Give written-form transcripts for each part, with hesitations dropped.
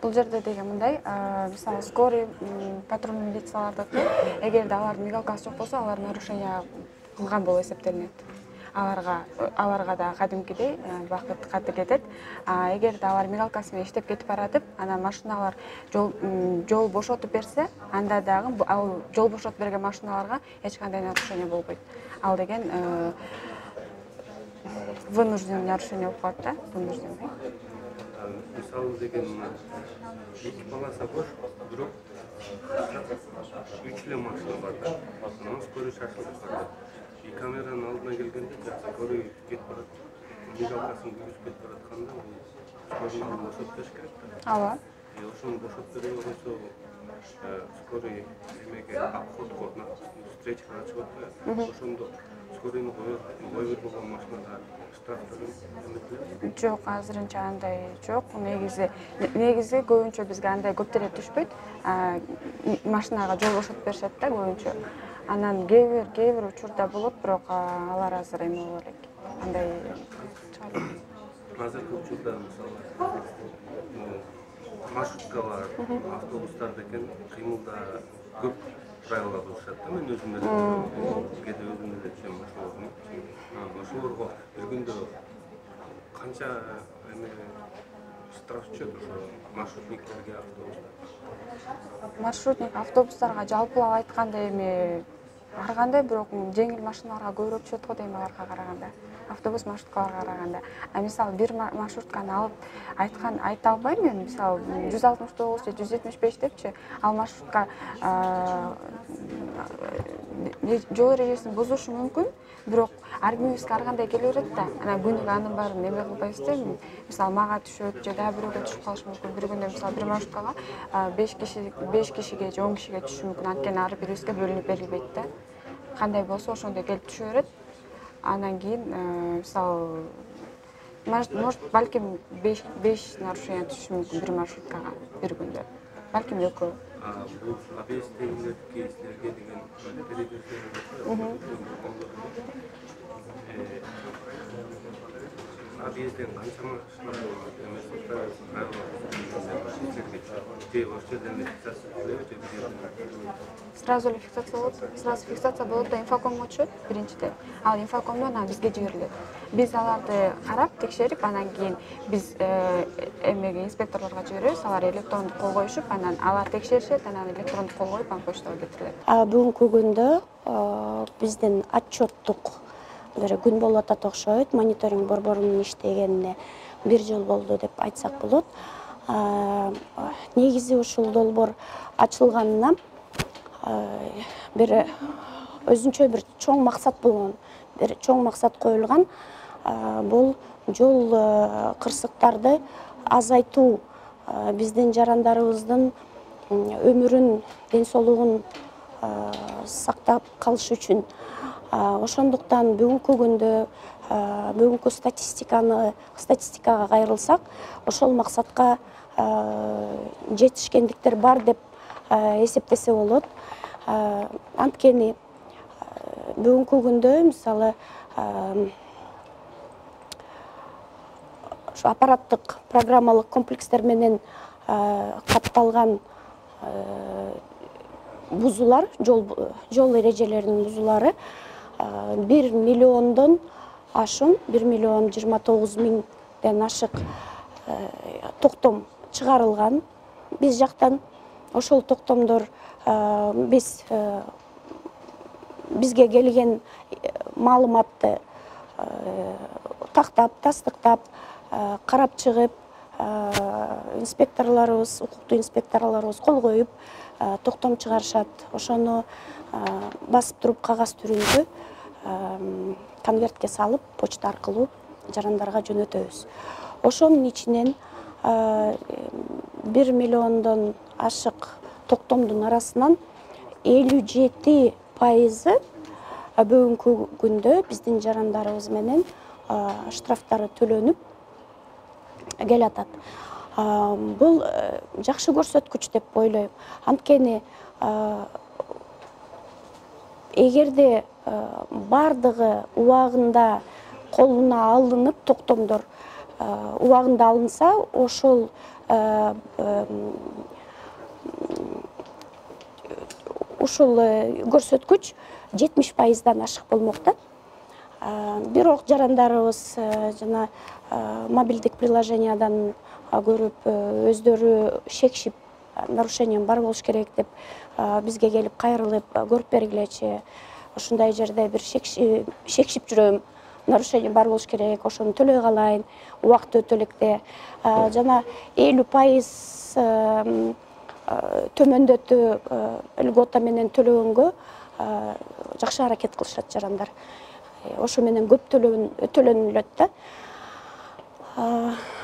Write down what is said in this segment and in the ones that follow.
бул жерде деген мындай, мисалы скорый патрульный милициялардыкы, эгерде алардын мигалкасы жок болсо, алар нарушение кылган болуп эсептелинет. Аларга да кадимкидей бакыт каты кетет. Эгерде алар мигалкасы менен иштеп кетип баратып, анан машиналар жол бошотуп берсе, анда дагы ал жол бошотуп берген машиналарга эч кандай нарушение болбойт. Ал деген вынужденное нарушение болуп калат да, вынужденный. Мисалы деген эки полоса бош, бирок 3 эле машина бар да. Анан скорый шашылып барат. И камеранын алдына келгенде скорый кетип барат. Мигалкасын күйрүп кетип баратканда, скорыйны бошотуп бериш керек да. Ооба. Ошону бошотуп бербей койсо, скорый эмеге обходко встречага чыгып атпайбы. Ошондо скорыйны кое берип койгон машинада штрафтарын эметилет. Жок, азырынча андай жок. Негизи көбүнчө бизге андай көп деле түшпөйт. Машинага жол бошотуп беришет да көбүнчө. Анан кээ бир учурда болот, бирок алар азыр эме боло элек. Андай азыркы учурда мисалы маршруткалар, автобустар деген кыймылда көп правила бузушат да. Мен өзүм эле кээде өзүм эле түшөм ошолорго. Ошолорго бир күндө канча эме штраф түшөт ошо маршрутниктерге, автобустарга? маршрутник автобустарга жалпылап айтканда эми ар кандай, бирок жеңил машиналарга көбүрөөк түшөт го дейм, аларга караганда. Автобус маршруткаларга караганда. Мисалы бир маршрутканы алып айта албайм мен, мисалы 169 же 175 депчи, ал маршрутка жол эрежесин бузушу мүмкүн, бирок ар бирибизге ар кандай келе берет да. Анан күнүгө анын баарын эме кылбайбыз да. Мисалы мага түшөт же дагы бирөөгө түшүп калышы мүмкүн. Бир күндө мисалы бир маршруткага 5 кишиге же 10 кишиге түшүшү мүмкүн. Анткени ар бирибизге бөлүнүп берилбейт да. Кандай болсо ошондой келип түшө берет. Анан кийин мисалы может балким 5 нарушение түшүшү мүмкүн бир маршруткага бир күндө. Балким 2. Бул объезддегилерге деген передача. Объездден канча машина Сразу эле фиксация болот. Сразу фиксация болот да, инфокомго түшөт биринчиден. Ал инфокомдон анан бизге жиберилет. Биз аларды карап, текшерип, анан кийин биз эмеге инспекторлорго жиберебиз. Алар электрондук кол коюшуп, анан алар текшеришет, анан электрондук кол коюп, анан почтага кетирилет. Бүгүнкү күндө биздин отчеттук бир күн болуп атат окшойт. Мониторинг борборунун иштегенине 1 жыл болду деп айтсак болот. Негизи ушул долбоор ачылганына бир өзүнчө бир чоң максат болгон, бир чоң максат коюлган. Бул жол кырсыктарды азайтуу, биздин жарандарыбыздын өмүрүн, ден соолугун сактап калыш үчүн. Ошондуктан бүгүнкү күндө бүгүнкү статистикага кайрылсак, ошол максатка жетишкендиктер бар деп эсептесе болот. Анткени бүгүнкү күндө мисалы ошо аппараттык программалык комплекстер менен катталган бузуулар, жол эрежелеринин бузуулары 1 миллиондон ашын, 1 миллион 29 миңден ашык токтом чыгарылган. Биз жактан ошол токтомдор бизге келген маалыматты тактап, тастыктап, карап чыгып, инспекторлорубуз, укуктуу инспекторлорубуз кол коюп, токтом чыгарышат. Ошону басып туруп кагаз түрүндө конвертке салып, почта аркылуу жарандарга жөнөтөбүз. Ошонун ичинен 1 миллиондон ашык токтомдун арасынан 57% бүгүнкү күндө биздин жарандарыбыз менен штрафтары төлөнүп келатат. Бул жакшы көрсөткүч деп ойлойм. Анткени эгерде бардыгы убагында колуна алынып токтомдор убагында алынса, ошол көрсөткүч 70%-дан ашык болмок да. Бирок жарандарыбыз жана мобилдик приложениядан көрүп өздөрү шекшип, нарушением бар болуш керек деп бизге келип кайрылып көрүп бергилечи. Ушундай жерде бир шекшип жүрөм, нарушение бар болуш керек, ошону төлөй калайын, убакыт өтө электе. Жана 50% төмөндөтүү льгота менен төлөгөнгө жакшы аракет кылышат жарандар. Ошо менен көп төлөнүлөт да.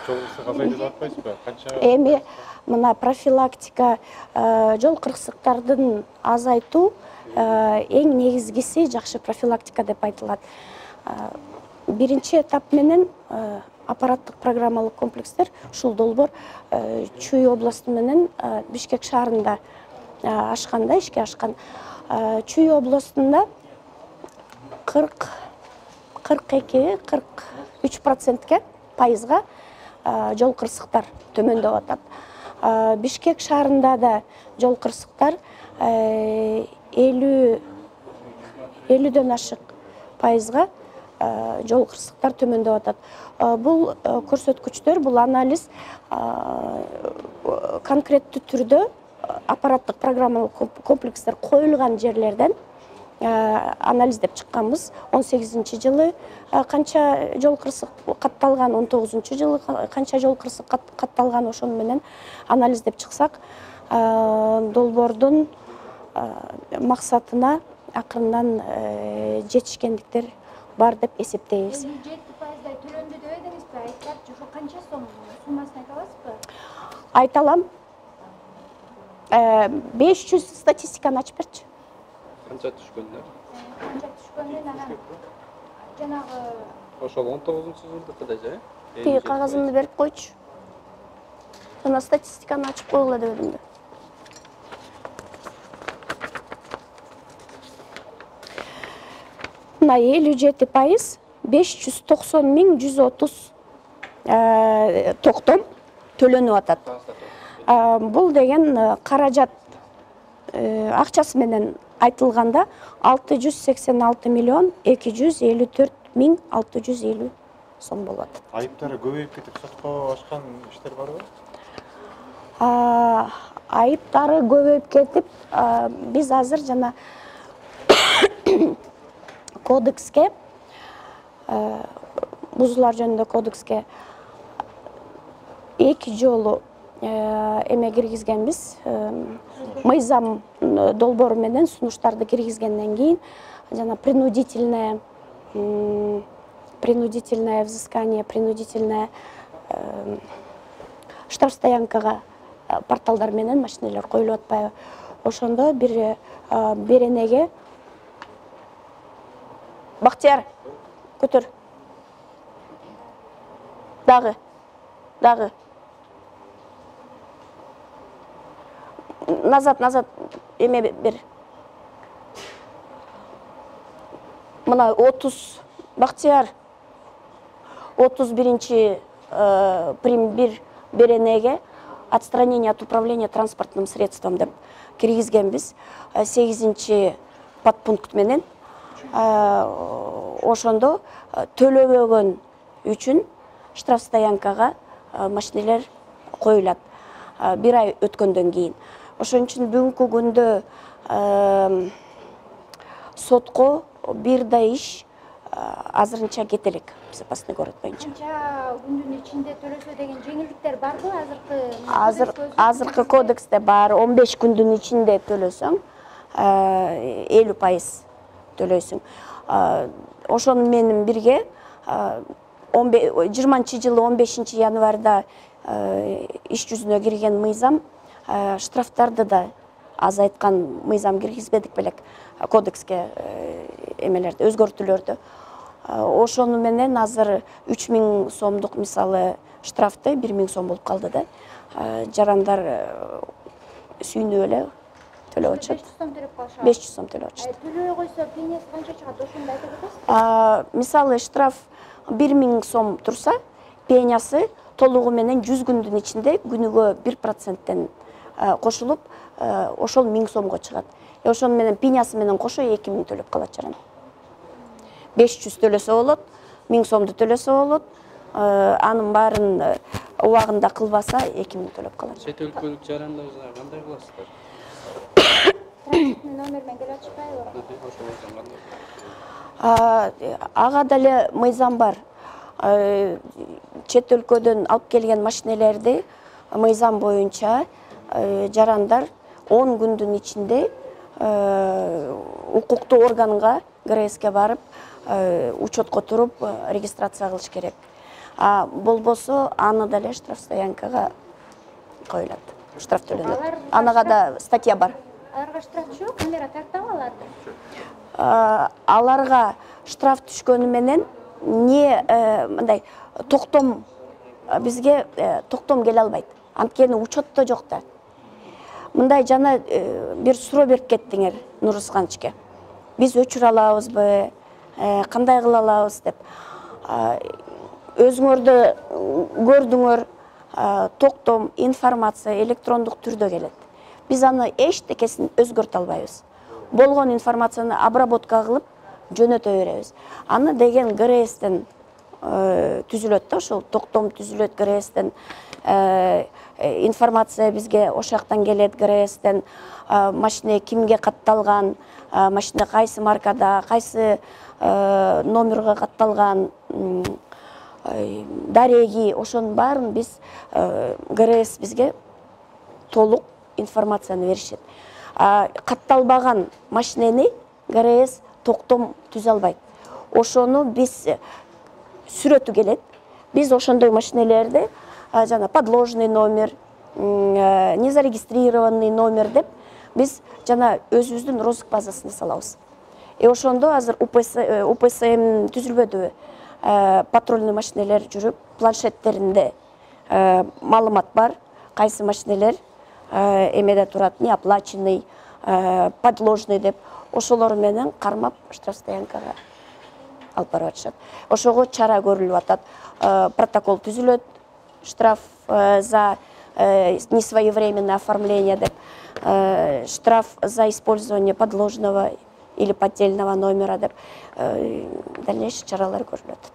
Жол азайтып атпайсызбы? Канча? Эми мына профилактика, жол кырсыктардын азайтуу эң негизгиси жакшы профилактика деп айтылат. Биринчи этап менен аппараттык программалык комплекстер ушул долбоор Чүй областы менен Бишкек шаарында ашканда, ишке ашкан. Чүй областында 42-43%-ке пайызга жол кырсыктар төмөндөп атат. Бишкек шаарында да жол кырсыктар 50-ден ашык пайызга жол кырсыктар төмөндөп атат. Бул көрсөткүчтөр, бул анализ конкреттүү түрдө аппараттык программалык комплекстер коюлган жерлерден анализдеп чыкканбыз. 18 жылы канча жол кырсык катталган, 19 жылы канча жол кырсык катталган, ошону менен анализдеп чыксак, долбоордун максатына акырындан жетишкендиктер бар деп эсептейбиз. 57% төлөндү деп эдиңизби? Айтсачы, ошо канча сом? Суммасын айта аласызбы? Айта алам. 500 статистиканы ачып берчи. Канча түшкөндө? Канча түшкөндөн анан жанагы Ошол 19-жылдыкы да же? Тиги кагазымды берип койчу. Жана статистиканы ачып койгула деп эдим да. Мына 57%, 590.130 токтом төлөнүп атат. Бул деген каражат акчасы менен айтылганда 686.254.650 сом болот. Айыптары көбөйүп кетип сотко ашкан иштер барбы? Айыптары көбөйүп кетип, биз азыр жана кодекске, бузуулар жөнүндө кодекске 2 жолу эме киргизгенбиз. Мыйзам долбоору менен сунуштарды киргизгенден кийин жана принудительное взыскание, принудительное штрафстоянкага порталдар менен машинелер коюлуп атпайбы. Ошондо бир беренеге Бактияр, көтөр. Дагы. Назад, эме бер. Мына 30, Бактияр, 31-чи прим 1 беренеге отстранение от управления транспортным средством деп киргизгенбиз. 8-чи подпункт менен. Ошондо төлөбөгөн үчүн штрафстоянкага машинелер коюлат 1 ай өткөндөн кийин. Ошон үчүн бүгүнкү күндө сотко бир да иш азырынча кете элек, безопасный город боюнча. канча күндүн ичинде төлөсө деген жеңилдиктер барбы Азыркы кодексте бар. 15 күндүн ичинде төлөсөң 50% төлөйсүң. Ошону менен бирге 20 жылы 15 январда иш жүзүнө кирген мыйзам штрафтарды да азайткан мыйзам киргизбедик белек кодекске эмелерди, өзгөртүүлөрдү. Ошону менен азыр 3000 сомдук мисалы штрафты 1000 сом болуп калды да. Жарандар сүйүнүп эле төлөп атышат. 500 сом төлөп калышат. 500 сом төлөп атышат. Төлөй койсо пенеси канча чыгат, ошону айтып кетесизби? Мисалы штраф 1000 сом турса, пенясы толугу менен 100 күндүн ичинде күнүгө 1%тен кошулуп, ошол 1000 сомго чыгат. Ошону менен пенясы менен кошо 2000 төлөп калат жаран. 500 төлөсө болот, 1000 сомду төлөсө болот, анын баарын убагында кылбаса 2000 төлөп калат. Чет өлкөлүк жарандарга кандай кыласыздар? Транзитный номермен келе атышпайбы? Ошол кандай? Ага деле мыйзам бар. Чет өлкөдөн алып келген машинелерди мыйзам боюнча жарандар 10 күндүн ичинде укуктуу органга, ГРСке барып, учетко туруп регистрация кылыш керек. Болбосо аны деле штрафстоянкага коюлат. Штраф төлөнөт. Анага да статья бар. Аларга штраф жок, камера тартабы аларды? Аларга штраф түшкөнү менен мындай токтом, бизге токтом келе албайт. Анткени учетто жок да. Мындай жана бир суроо берип кеттиңер Нурусханчке. Биз өчүрө алабызбы, кандай кыла алабыз деп. Өзүңөрдө көрдүңөр, токтом, информация электрондук түрдө келет. Биз аны эчтекесин өзгөртө албайбыз. Болгон информацияны обработка кылып жөнөтө беребиз. Аны деген ГРСтен түзүлөт да, ошол токтом түзүлөт ГРСтен. Информация бизге ошоктан келет ГРСтен. Машина кимге катталган, машина кайсы маркада, кайсы номерге катталган, дареги, ошонун баарын биз ГРС бизге толук информацияны беришет. Катталбаган машинени ГРС токтом түзө албайт. Ошону биз сүрөтү келет. Биз ошондой машинелерди жана подложный номер, незарегистрированный номер деп биз жана өзүбүздүн розыск базасына салабыз. Ошондо азыр УПСМ түзүлбөдүбү? Патрульный машинелер жүрүп, планшеттеринде маалымат бар, кайсы машинелер эмеде турат, неоплаченный, подложный деп, ошолор менен кармап штрафстоянкага алып барып атышат. Ошого чара көрүлүп атат. Протокол түзүлөт, штраф за несвоевременное оформление деп, штраф за использование подложного или поддельного номера деп, дальнейший чаралар көрүлөт.